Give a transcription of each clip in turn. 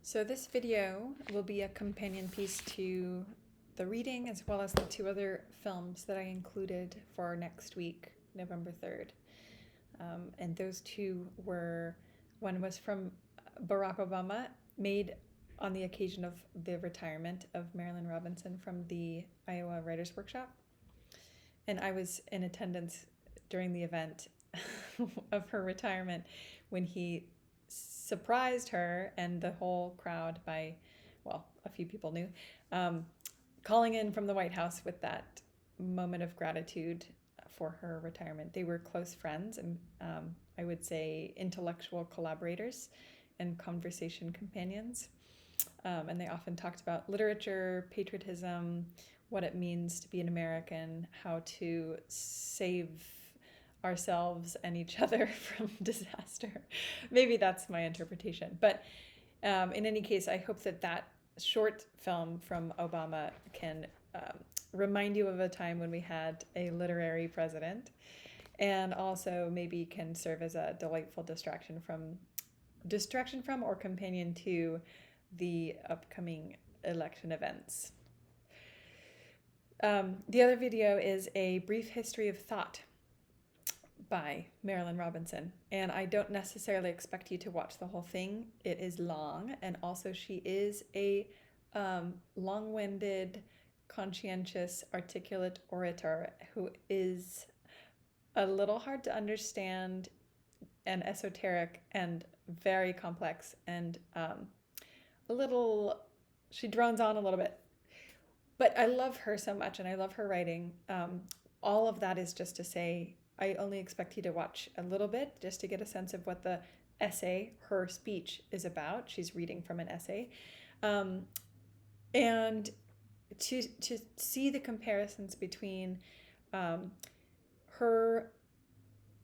So this video will be a companion piece to the reading as well as the two other films that I included for next week, November 3rd. And those two were, one was from Barack Obama, made on the occasion of the retirement of Marilynne Robinson from the Iowa Writers' Workshop. And I was in attendance during the event of her retirement when he surprised her and the whole crowd by, well, a few people knew, calling in from the White House with that moment of gratitude for her retirement. They were close friends and I would say intellectual collaborators and conversation companions. And they often talked about literature, patriotism, what it means to be an American, how to save ourselves and each other from disaster. Maybe that's my interpretation. But in any case, I hope that that short film from Obama can remind you of a time when we had a literary president, and also maybe can serve as a delightful distraction from or companion to the upcoming election events. The other video is a brief history of thought by Marilynne Robinson, and I don't necessarily expect you to watch the whole thing. It is long, and also she is a long-winded, conscientious, articulate orator who is a little hard to understand and esoteric and very complex, and she drones on a little bit. But I love her so much, and I love her writing. All of that is just to say, I only expect you to watch a little bit just to get a sense of what the essay, her speech, is about. She's reading from an essay. And to see the comparisons between her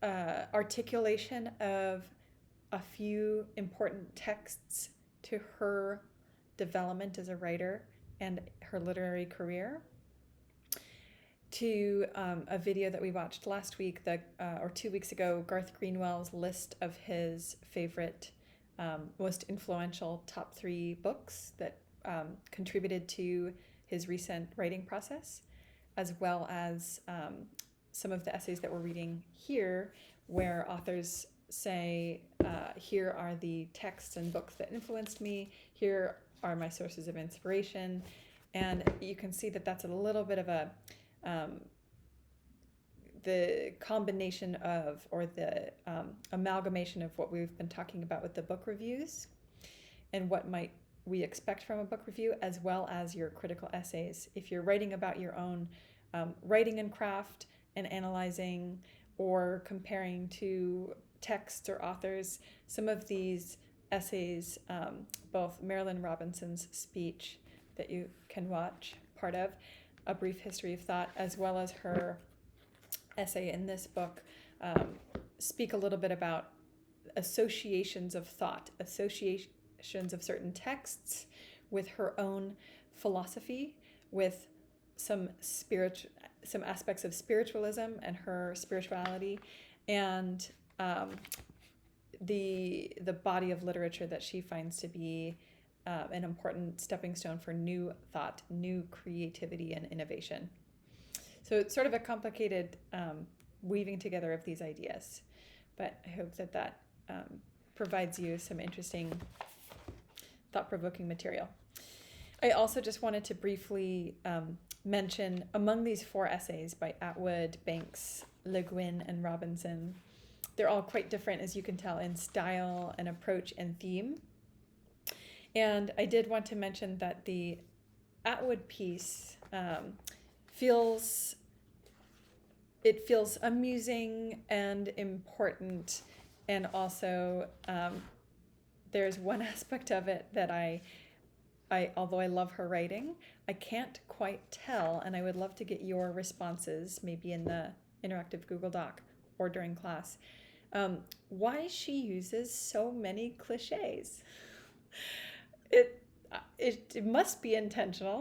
articulation of a few important texts to her development as a writer and her literary career, to a video that we watched last week, or 2 weeks ago, Garth Greenwell's list of his favorite, most influential top 3 books that contributed to his recent writing process, as well as some of the essays that we're reading here, where authors say, here are the texts and books that influenced me, here are my sources of inspiration. And you can see that that's a little bit of the combination of, or the amalgamation of what we've been talking about with the book reviews and what might we expect from a book review, as well as your critical essays. If you're writing about your own writing and craft and analyzing or comparing to texts or authors, some of these essays, both Marilynne Robinson's speech that you can watch part of, A Brief History of Thought, as well as her essay in this book, speak a little bit about associations of thought, associations of certain texts with her own philosophy, with some aspects of spiritualism and her spirituality, and the body of literature that she finds to be an important stepping stone for new thought, new creativity, and innovation. So it's sort of a complicated weaving together of these ideas, but I hope that provides you some interesting, thought-provoking material. I also just wanted to briefly mention, among these 4 essays by Atwood, Banks, Le Guin, and Robinson, they're all quite different, as you can tell, in style and approach and theme. And I did want to mention that the Atwood piece feels amusing and important, and also there's one aspect of it that I although I love her writing, I can't quite tell, and I would love to get your responses, maybe in the interactive Google Doc or during class, why she uses so many cliches. It must be intentional.